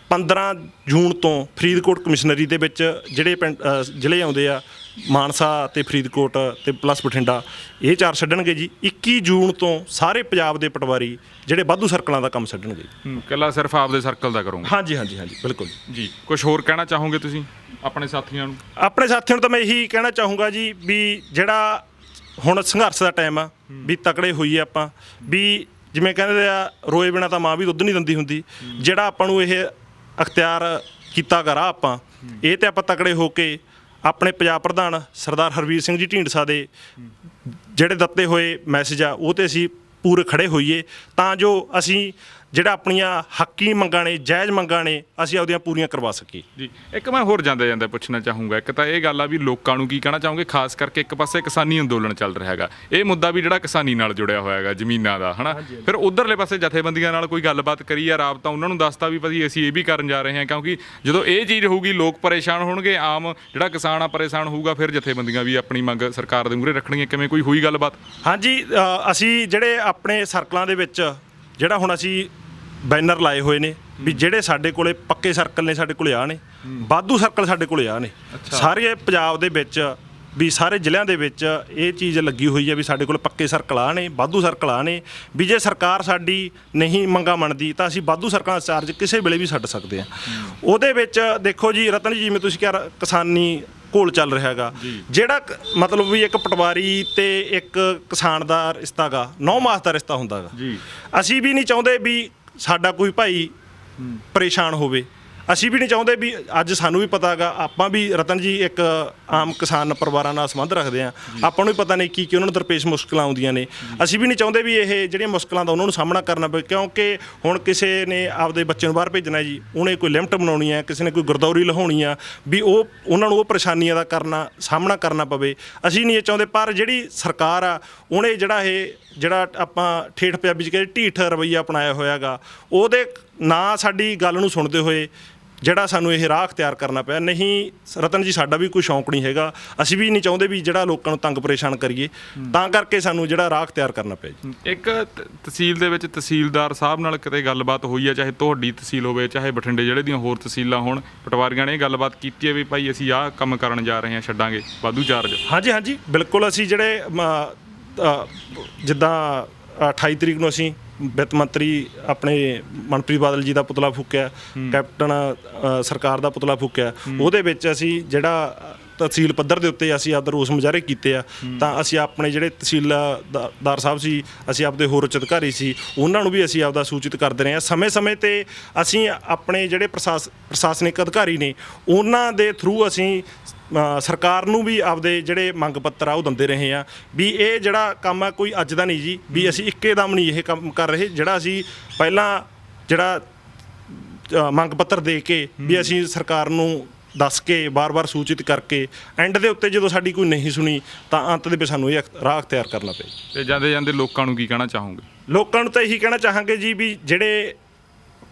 15 ਜੂਨ ਤੋਂ ਫਰੀਦਕੋਟ ਕਮਿਸ਼ਨਰੀ ਦੇ ਵਿੱਚ ਜਿਹੜੇ ਪਿੰਡ ਜ਼ਿਲ੍ਹੇ ਆਉਂਦੇ ਆ, ਮਾਨਸਾ ਤੇ ਫਰੀਦਕੋਟ ਤੇ ਪਲੱਸ ਬਠਿੰਡਾ, ਇਹ ਚਾਰ ਛੱਡਣਗੇ ਜੀ। 21 ਜੂਨ ਤੋਂ ਸਾਰੇ ਪੰਜਾਬ ਦੇ ਪਟਵਾਰੀ ਜਿਹੜੇ ਵਾਧੂ ਸਰਕਲਾਂ ਦਾ ਕੰਮ ਛੱਡਣਗੇ। ਇਕੱਲਾ ਸਿਰਫ ਆਪਦੇ ਸਰਕਲ ਦਾ ਕਰੋਗੇ? ਹਾਂਜੀ ਬਿਲਕੁਲ ਜੀ। ਕੁਝ ਹੋਰ ਕਹਿਣਾ ਚਾਹੋਗੇ ਤੁਸੀਂ ਆਪਣੇ ਸਾਥੀਆਂ ਨੂੰ? ਆਪਣੇ ਸਾਥੀਆਂ ਨੂੰ ਤਾਂ ਮੈਂ ਇਹੀ ਕਹਿਣਾ ਚਾਹੂੰਗਾ ਜੀ ਵੀ ਜਿਹੜਾ ਹੁਣ ਸੰਘਰਸ਼ ਦਾ ਟਾਈਮ ਆ, ਵੀ ਤਕੜੇ ਹੋਈਏ ਆਪਾਂ। ਵੀ ਜਿਵੇਂ ਕਹਿੰਦੇ ਆ, ਰੋਏ ਬਿਨਾਂ ਤਾਂ ਮਾਂ ਵੀ ਦੁੱਧ ਨਹੀਂ ਦਿੰਦੀ ਹੁੰਦੀ। ਜਿਹੜਾ ਆਪਾਂ ਨੂੰ ਇਹ ਅਖਤਿਆਰ ਕੀਤਾ ਕਰਾ ਆਪਾਂ, ਇਹ ਤੇ ਆਪਾਂ ਤਕੜੇ ਹੋ ਕੇ ਆਪਣੇ ਪੰਜਾਬ ਪ੍ਰਧਾਨ ਸਰਦਾਰ ਹਰਵੀਰ ਸਿੰਘ ਜੀ ਢੀਂਡਸਾ ਦੇ ਜਿਹੜੇ ਦਿੱਤੇ ਹੋਏ ਮੈਸੇਜ ਆ ਉਹ ਤੇ ਅਸੀਂ ਪੂਰੇ ਖੜੇ ਹੋਈਏ, ਤਾਂ ਜੋ ਅਸੀਂ ਜਿਹੜਾ ਆਪਣੀਆਂ ਹੱਕੀ ਮੰਗਾਂ ਨੇ, ਜਾਇਜ਼ ਮੰਗਾਂ ਨੇ, ਅਸੀਂ ਆਪਦੀਆਂ ਪੂਰੀਆਂ ਕਰਵਾ ਸਕੀਏ ਜੀ। ਇੱਕ ਮੈਂ ਹੋਰ ਜਾਂਦੇ ਜਾਂਦੇ ਪੁੱਛਣਾ ਚਾਹੂੰਗਾ, ਇੱਕ ਤਾਂ ਇਹ ਗੱਲ ਆ ਵੀ ਲੋਕਾਂ ਨੂੰ ਕੀ ਕਹਿਣਾ ਚਾਹੋਗੇ, ਖਾਸ ਕਰਕੇ ਇੱਕ ਪਾਸੇ ਕਿਸਾਨੀ ਅੰਦੋਲਨ ਚੱਲ ਰਿਹਾ ਹੈਗਾ, ਇਹ ਮੁੱਦਾ ਵੀ ਜਿਹੜਾ ਕਿਸਾਨੀ ਨਾਲ ਜੁੜਿਆ ਹੋਇਆ ਹੈਗਾ, ਜ਼ਮੀਨਾਂ ਦਾ, ਹਨਾ। ਫਿਰ ਉਧਰਲੇ ਪਾਸੇ ਜਥੇਬੰਦੀਆਂ ਨਾਲ ਕੋਈ ਗੱਲਬਾਤ ਕਰੀ ਆ, ਰਾਬਤਾ ਉਹਨਾਂ ਨੂੰ ਦੱਸਤਾ ਵੀ ਭਾਜੀ ਅਸੀਂ ਇਹ ਵੀ ਕਰਨ ਜਾ ਰਹੇ ਹਾਂ, ਕਿਉਂਕਿ ਜਦੋਂ ਇਹ ਚੀਜ਼ ਹੋਊਗੀ ਲੋਕ ਪਰੇਸ਼ਾਨ ਹੋਣਗੇ, ਆਮ ਜਿਹੜਾ ਕਿਸਾਨ ਆ ਪਰੇਸ਼ਾਨ ਹੋਊਗਾ, ਫਿਰ ਜਥੇਬੰਦੀਆਂ ਵੀ ਆਪਣੀ ਮੰਗ ਸਰਕਾਰ ਦੇ ਮੂਹਰੇ ਰੱਖਣਗੀਆਂ। ਕਿਵੇਂ ਕੋਈ ਹੋਈ ਗੱਲਬਾਤ? ਹਾਂਜੀ, ਅਸੀਂ ਜਿਹੜੇ ਆਪਣੇ ਸਰਕਲਾਂ ਦੇ ਵਿੱਚ ਜਿਹੜਾ ਹੁਣ ਅਸੀਂ ਬੈਨਰ ਲਾਏ ਹੋਏ ਨੇ ਵੀ ਜਿਹੜੇ ਸਾਡੇ ਕੋਲੇ ਪੱਕੇ ਸਰਕਲ ਨੇ, ਸਾਡੇ ਕੋਲੇ ਆ ਨੇ, ਵਾਧੂ ਸਰਕਲ ਸਾਡੇ ਕੋਲੇ ਆ ਨੇ, ਸਾਰੇ ਪੰਜਾਬ ਦੇ ਵਿੱਚ ਵੀ ਸਾਰੇ ਜ਼ਿਲ੍ਹਿਆਂ ਦੇ ਵਿੱਚ ਇਹ ਚੀਜ਼ ਲੱਗੀ ਹੋਈ ਹੈ ਵੀ ਸਾਡੇ ਕੋਲ ਪੱਕੇ ਸਰਕਲ ਆ ਨੇ, ਵਾਧੂ ਸਰਕਲ ਆ ਨੇ, ਵੀ ਜੇ ਸਰਕਾਰ ਸਾਡੀ ਨਹੀਂ ਮੰਗਾਂ ਮੰਨਦੀ ਤਾਂ ਅਸੀਂ ਵਾਧੂ ਸਰਕਲਾਂ ਦਾ ਚਾਰਜ ਕਿਸੇ ਵੇਲੇ ਵੀ ਛੱਡ ਸਕਦੇ ਹਾਂ। ਉਹਦੇ ਵਿੱਚ ਦੇਖੋ ਜੀ ਰਤਨ ਜੀ, ਜਿਵੇਂ ਤੁਸੀਂ ਕਿਹਾ ਕਿਸਾਨੀ ਘੋਲ ਚੱਲ ਰਿਹਾ ਹੈਗਾ, ਜਿਹੜਾ ਮਤਲਬ ਵੀ ਇੱਕ ਪਟਵਾਰੀ ਤੇ ਇੱਕ ਕਿਸਾਨ ਦਾ ਰਿਸ਼ਤਾ ਗਾ 9 ਮਾਸ ਦਾ ਰਿਸ਼ਤਾ ਹੁੰਦਾ ਗਾ। ਅਸੀਂ ਵੀ ਨਹੀਂ ਚਾਹੁੰਦੇ ਵੀ ਸਾਡਾ ਕੋਈ ਭਾਈ ਪਰੇਸ਼ਾਨ ਹੋਵੇ, ਅਸੀਂ ਵੀ ਨਹੀਂ ਚਾਹੁੰਦੇ ਵੀ ਅੱਜ ਸਾਨੂੰ ਵੀ ਪਤਾ ਹੈਗਾ, ਆਪਾਂ ਵੀ ਰਤਨ ਜੀ ਇੱਕ ਆਮ ਕਿਸਾਨ ਪਰਿਵਾਰਾਂ ਨਾਲ ਸੰਬੰਧ ਰੱਖਦੇ ਹਾਂ, ਆਪਾਂ ਨੂੰ ਵੀ ਪਤਾ ਨਹੀਂ ਕੀ ਉਹਨਾਂ ਨੂੰ ਦਰਪੇਸ਼ ਮੁਸ਼ਕਲਾਂ ਆਉਂਦੀਆਂ ਨੇ। ਅਸੀਂ ਵੀ ਨਹੀਂ ਚਾਹੁੰਦੇ ਵੀ ਇਹ ਜਿਹੜੀਆਂ ਮੁਸ਼ਕਲਾਂ ਦਾ ਉਹਨਾਂ ਨੂੰ ਸਾਹਮਣਾ ਕਰਨਾ ਪਵੇ, ਕਿਉਂਕਿ ਹੁਣ ਕਿਸੇ ਨੇ ਆਪਦੇ ਬੱਚੇ ਨੂੰ ਬਾਹਰ ਭੇਜਣਾ ਜੀ, ਉਹਨੇ ਕੋਈ ਲਿਮਟ ਬਣਾਉਣੀ ਹੈ, ਕਿਸੇ ਨੇ ਕੋਈ ਗਰਦੌਰੀ ਲਹਾਉਣੀ ਆ, ਵੀ ਉਹਨਾਂ ਨੂੰ ਉਹ ਪਰੇਸ਼ਾਨੀਆਂ ਦਾ ਸਾਹਮਣਾ ਕਰਨਾ ਪਵੇ। ਅਸੀਂ ਨਹੀਂ ਇਹ ਚਾਹੁੰਦੇ, ਪਰ ਜਿਹੜੀ ਸਰਕਾਰ ਆ ਉਹਨੇ ਜਿਹੜਾ ਆਪਾਂ ਠੇਠ ਪੰਜਾਬੀ 'ਚ ਕਹਿੰਦੇ ਢੀਠ ਰਵੱਈਆ ਅਪਣਾਇਆ ਹੋਇਆ ਗਾ, ਉਹਦੇ ਨਾ ਸਾਡੀ ਗੱਲ ਨੂੰ ਸੁਣਦੇ ਹੋਏ ਜਿਹੜਾ ਸਾਨੂੰ ਇਹ ਰਾਹ ਅਖਤਿਆਰ ਕਰਨਾ ਪਿਆ। ਨਹੀਂ ਰਤਨ ਜੀ, ਸਾਡਾ ਵੀ ਕੋਈ ਸ਼ੌਂਕ ਨਹੀਂ ਹੈਗਾ, ਅਸੀਂ ਵੀ ਨਹੀਂ ਚਾਹੁੰਦੇ ਵੀ ਜਿਹੜਾ ਲੋਕਾਂ ਨੂੰ ਤੰਗ ਪਰੇਸ਼ਾਨ ਕਰੀਏ, ਤਾਂ ਕਰਕੇ ਸਾਨੂੰ ਜਿਹੜਾ ਰਾਹ ਅਖਤਿਆਰ ਕਰਨਾ ਪਿਆ ਜੀ। ਇੱਕ ਤਹਿਸੀਲ ਦੇ ਵਿੱਚ ਤਹਿਸੀਲਦਾਰ ਸਾਹਿਬ ਨਾਲ ਕਿਤੇ ਗੱਲਬਾਤ ਹੋਈ ਹੈ, ਚਾਹੇ ਤੁਹਾਡੀ ਤਹਿਸੀਲ ਹੋਵੇ ਚਾਹੇ ਬਠਿੰਡੇ ਜਿਹੜੇ ਦੀਆਂ ਹੋਰ ਤਹਿਸੀਲਾਂ ਹੋਣ, ਪਟਵਾਰੀਆਂ ਨੇ ਇਹ ਗੱਲਬਾਤ ਕੀਤੀ ਹੈ ਵੀ ਭਾਈ ਅਸੀਂ ਆਹ ਕੰਮ ਕਰਨ ਜਾ ਰਹੇ ਹਾਂ, ਛੱਡਾਂਗੇ ਵਾਧੂ ਚਾਰਜ? ਹਾਂਜੀ, ਬਿਲਕੁਲ। ਅਸੀਂ ਜਿਹੜੇ ਜਿੱਦਾਂ 28 ਤਰੀਕ ਨੂੰ ਅਸੀਂ ਵਿੱਤ ਮੰਤਰੀ ਆਪਣੇ ਮਨਪ੍ਰੀਤ ਬਾਦਲ ਜੀ ਦਾ ਪੁਤਲਾ ਫੂਕਿਆ, ਕੈਪਟਨ ਸਰਕਾਰ ਦਾ ਪੁਤਲਾ ਫੂਕਿਆ, ਉਹਦੇ ਵਿੱਚ ਅਸੀਂ ਜਿਹੜਾ ਤਹਿਸੀਲ ਪੱਧਰ ਦੇ ਉੱਤੇ ਅਸੀਂ ਆਪਦਾ ਰੋਸ ਮੁਜ਼ਾਹਰੇ ਕੀਤੇ ਆ, ਤਾਂ ਅਸੀਂ ਆਪਣੇ ਜਿਹੜੇ ਤਹਿਸੀਲਦਾਰ ਸਾਹਿਬ ਸੀ, ਅਸੀਂ ਆਪਦੇ ਹੋਰ ਉੱਚ ਅਧਿਕਾਰੀ ਸੀ, ਉਹਨਾਂ ਨੂੰ ਵੀ ਅਸੀਂ ਆਪਦਾ ਸੂਚਿਤ ਕਰਦੇ ਰਹੇ ਹਾਂ। ਸਮੇਂ-ਸਮੇਂ 'ਤੇ ਅਸੀਂ ਆਪਣੇ ਜਿਹੜੇ ਪ੍ਰਸ਼ਾਸਨਿਕ ਅਧਿਕਾਰੀ ਨੇ ਉਹਨਾਂ ਦੇ ਥਰੂ ਅਸੀਂ ਸਰਕਾਰ ਨੂੰ ਵੀ ਆਪਦੇ ਜਿਹੜੇ ਮੰਗ ਪੱਤਰ ਆ ਉਹ ਦਿੰਦੇ ਰਹੇ ਆ ਵੀ ਇਹ ਜਿਹੜਾ ਕੰਮ ਆ ਕੋਈ ਅੱਜ ਦਾ ਨਹੀਂ ਜੀ, ਵੀ ਅਸੀਂ ਇੱਕਦਮ ਨਹੀਂ ਇਹ ਕੰਮ ਕਰ ਰਹੇ। ਜਿਹੜਾ ਅਸੀਂ ਪਹਿਲਾਂ ਜਿਹੜਾ ਮੰਗ ਪੱਤਰ ਦੇ ਕੇ ਵੀ ਅਸੀਂ ਸਰਕਾਰ ਨੂੰ ਦੱਸ ਕੇ ਬਾਰ-ਬਾਰ ਸੂਚਿਤ ਕਰਕੇ ਐਂਡ ਦੇ ਉੱਤੇ ਜਦੋਂ ਸਾਡੀ ਕੋਈ ਨਹੀਂ ਸੁਣੀ ਤਾਂ ਅੰਤ ਦੇ ਵਿੱਚ ਸਾਨੂੰ ਇਹ ਰਾਹ ਅਖਤਿਆਰ ਕਰਨਾ ਪਿਆ। ਤੇ ਜਾਂਦੇ ਜਾਂਦੇ ਲੋਕਾਂ ਨੂੰ ਕੀ ਕਹਿਣਾ ਚਾਹੋਗੇ? ਲੋਕਾਂ ਨੂੰ ਤਾਂ ਇਹੀ ਕਹਿਣਾ ਚਾਹਾਂਗੇ ਜੀ ਵੀ ਜਿਹੜੇ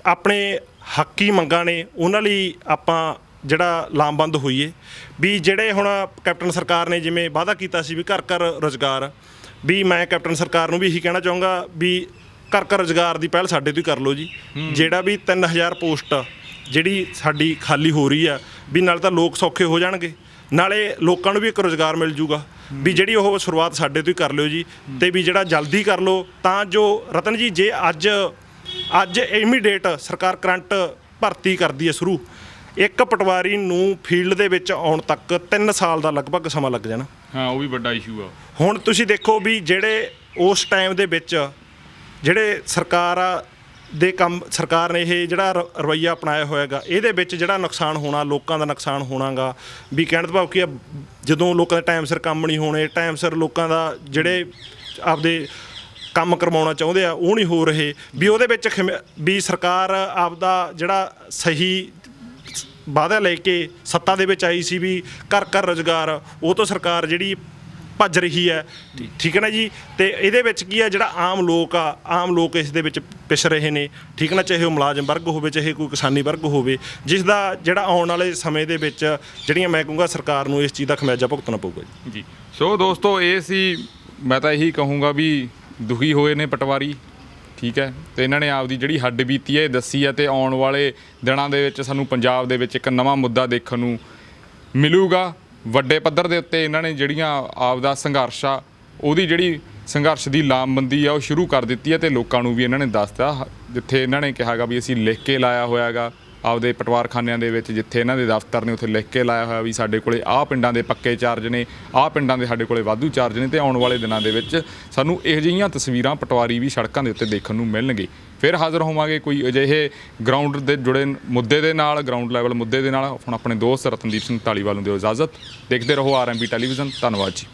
ਆਪਣੇ ਹੱਕੀ ਮੰਗਾਂ ਨੇ ਉਹਨਾਂ ਲਈ ਆਪਾਂ ਜਿਹੜਾ ਲਾਮਬੰਦ ਹੋਈਏ, ਵੀ ਜਿਹੜੇ ਹੁਣ ਕੈਪਟਨ ਸਰਕਾਰ ਨੇ ਜਿਵੇਂ ਵਾਅਦਾ ਕੀਤਾ ਸੀ ਵੀ ਘਰ ਘਰ ਰੁਜ਼ਗਾਰ, ਵੀ ਮੈਂ ਕੈਪਟਨ ਸਰਕਾਰ ਨੂੰ ਵੀ ਇਹੀ ਕਹਿਣਾ ਚਾਹੂੰਗਾ ਵੀ ਘਰ ਘਰ ਰੁਜ਼ਗਾਰ ਦੀ ਪਹਿਲ ਸਾਡੇ ਤੋਂ ਹੀ ਕਰ ਲਓ ਜੀ। ਜਿਹੜਾ ਵੀ 3000 ਪੋਸਟ ਜਿਹੜੀ ਸਾਡੀ ਖਾਲੀ ਹੋ ਰਹੀ ਆ, ਵੀ ਨਾਲੇ ਤਾਂ ਲੋਕ ਸੌਖੇ ਹੋ ਜਾਣਗੇ, ਨਾਲੇ ਲੋਕਾਂ ਨੂੰ ਵੀ ਇੱਕ ਰੁਜ਼ਗਾਰ ਮਿਲ ਜੂਗਾ, ਵੀ ਜਿਹੜੀ ਉਹ ਸ਼ੁਰੂਆਤ ਸਾਡੇ ਤੋਂ ਹੀ ਕਰ ਲਿਓ ਜੀ, ਤੇ ਵੀ ਜਿਹੜਾ ਜਲਦੀ ਕਰ ਲਓ ਤਾਂ ਜੋ ਰਤਨ ਜੀ ਜੇ ਅੱਜ ਇਮੀਡੀਏਟ ਸਰਕਾਰ ਕਰੰਟ ਭਰਤੀ ਕਰਦੀ ਹੈ ਸ਼ੁਰੂ, ਇੱਕ ਪਟਵਾਰੀ ਨੂੰ ਫੀਲਡ ਦੇ ਵਿੱਚ ਆਉਣ ਤੱਕ 3 ਸਾਲ ਦਾ ਲਗਭਗ ਸਮਾਂ ਲੱਗ ਜਾਣਾ। ਹਾਂ, ਉਹ ਵੀ ਵੱਡਾ ਇਸ਼ੂ ਆ। ਹੁਣ ਤੁਸੀਂ ਦੇਖੋ ਵੀ ਜਿਹੜੇ ਉਸ ਟਾਈਮ ਦੇ ਵਿੱਚ ਜਿਹੜੇ ਸਰਕਾਰ ਨੇ ਇਹ ਜਿਹੜਾ ਰਵੱਈਆ ਅਪਣਾਇਆ ਹੋਇਆਗਾ, ਇਹਦੇ ਵਿੱਚ ਜਿਹੜਾ ਨੁਕਸਾਨ ਹੋਣਾ, ਲੋਕਾਂ ਦਾ ਨੁਕਸਾਨ ਹੋਣਾਗਾ, ਵੀ ਕਹਿਣ ਦਾ ਭਾਵ ਕੀ ਆ, ਜਦੋਂ ਲੋਕਾਂ ਦੇ ਟਾਈਮ ਸਿਰ ਕੰਮ ਨਹੀਂ ਹੋਣੇ, ਟਾਈਮ ਸਿਰ ਲੋਕਾਂ ਦਾ ਜਿਹੜੇ ਆਪਦੇ ਕੰਮ ਕਰਵਾਉਣਾ ਚਾਹੁੰਦੇ ਆ ਉਹ ਨਹੀਂ ਹੋ ਰਹੇ, ਵੀ ਉਹਦੇ ਵਿੱਚ ਵੀ ਸਰਕਾਰ ਆਪਦਾ ਜਿਹੜਾ ਸਹੀ ਵਾਅਦਾ ਲੈ ਕੇ ਸੱਤਾ ਦੇ ਵਿੱਚ ਆਈ ਸੀ ਵੀ ਘਰ ਘਰ ਰੁਜ਼ਗਾਰ, ਉਹ ਤੋਂ ਸਰਕਾਰ ਜਿਹੜੀ ਭੱਜ ਰਹੀ ਹੈ। ਠੀਕ ਹੈ ਨਾ ਜੀ। ਤੇ ਇਹਦੇ ਵਿੱਚ ਕੀ ਹੈ, ਜਿਹੜਾ ਆਮ ਲੋਕ ਇਸ ਦੇ ਵਿੱਚ ਪਿਛ ਰਹੇ ਨੇ। ਠੀਕ ਨਾ, ਚਾਹੇ ਉਹ ਮੁਲਾਜ਼ਮ ਵਰਗ ਹੋਵੇ, ਚਾਹੇ ਕੋਈ ਕਿਸਾਨੀ ਵਰਗ ਹੋਵੇ, ਜਿਸ ਦਾ ਜਿਹੜਾ ਆਉਣ ਵਾਲੇ ਸਮੇਂ ਦੇ ਵਿੱਚ ਜਿਹੜੀਆਂ ਮੈਂ ਕਹੂੰਗਾ ਸਰਕਾਰ ਨੂੰ ਇਸ ਚੀਜ਼ ਦਾ ਖਮਿਆਜਾ ਭੁਗਤਣਾ ਪਊਗਾ ਜੀ। ਸੋ ਦੋਸਤੋ, ਇਹ ਸੀ, ਮੈਂ ਤਾਂ ਇਹੀ ਕਹੂੰਗਾ ਵੀ ਦੁਖੀ ਹੋਏ ਨੇ ਪਟਵਾਰੀ, ਠੀਕ ਹੈ, ਤੇ ਇਹਨਾਂ ਨੇ ਆਪਦੀ ਜਿਹੜੀ ਹੱਡ ਬੀਤੀ ਹੈ ਇਹ ਦੱਸੀ ਹੈ, ਤੇ ਆਉਣ ਵਾਲੇ ਦਿਨਾਂ ਦੇ ਵਿੱਚ ਸਾਨੂੰ ਪੰਜਾਬ ਦੇ ਵਿੱਚ ਇੱਕ ਨਵਾਂ ਮੁੱਦਾ ਦੇਖਣ ਨੂੰ ਮਿਲੂਗਾ। ਵੱਡੇ ਪੱਧਰ ਦੇ ਉੱਤੇ ਇਹਨਾਂ ਨੇ ਜਿਹੜੀਆਂ ਆਪਦਾ ਸੰਘਰਸ਼ ਆ, ਉਹਦੀ ਜਿਹੜੀ ਸੰਘਰਸ਼ ਦੀ ਲਾਮਬੰਦੀ ਆ ਉਹ ਸ਼ੁਰੂ ਕਰ ਦਿੱਤੀ ਹੈ, ਤੇ ਲੋਕਾਂ ਨੂੰ ਵੀ ਇਹਨਾਂ ਨੇ ਦੱਸਤਾ, ਜਿੱਥੇ ਇਹਨਾਂ ਨੇ ਕਿਹਾਗਾ ਵੀ ਅਸੀਂ ਲਿਖ ਕੇ ਲਾਇਆ ਹੋਇਆਗਾ ਆਪਦੇ ਪਟਵਾਰਖਾਨਿਆਂ ਦੇ ਵਿੱਚ, ਜਿੱਥੇ ਇਹਨਾਂ ਦੇ ਦਫ਼ਤਰ ਨੇ ਉੱਥੇ ਲਿਖ ਕੇ ਲਾਇਆ ਹੋਇਆ ਵੀ ਸਾਡੇ ਕੋਲੇ ਆਹ ਪਿੰਡਾਂ ਦੇ ਪੱਕੇ ਚਾਰਜ ਨੇ, ਆਹ ਪਿੰਡਾਂ ਦੇ ਸਾਡੇ ਕੋਲੇ ਵਾਧੂ ਚਾਰਜ ਨੇ, ਤੇ ਆਉਣ ਵਾਲੇ ਦਿਨਾਂ ਦੇ ਵਿੱਚ ਸਾਨੂੰ ਇਹੋ ਜਿਹੀਆਂ ਤਸਵੀਰਾਂ ਪਟਵਾਰੀ ਵੀ ਸੜਕਾਂ ਦੇ ਉੱਤੇ ਦੇਖਣ ਨੂੰ ਮਿਲਣਗੇ। ਫਿਰ ਹਾਜ਼ਰ ਹੋਵਾਂਗੇ ਕੋਈ ਅਜਿਹੇ ਗਰਾਊਂਡ ਦੇ ਜੁੜੇ ਮੁੱਦੇ ਦੇ ਨਾਲ, ਗਰਾਊਂਡ ਲੈਵਲ ਮੁੱਦੇ ਦੇ ਨਾਲ। ਹੁਣ ਆਪਣੇ ਦੋਸਤ ਰਤਨਦੀਪ ਸਿੰਘ ਧਾਲੀਵਾਲ ਨੂੰ ਦਿਓ ਇਜਾਜ਼ਤ। ਦੇਖਦੇ ਰਹੋ RMB ਟੈਲੀਵਿਜ਼ਨ। ਧੰਨਵਾਦ ਜੀ।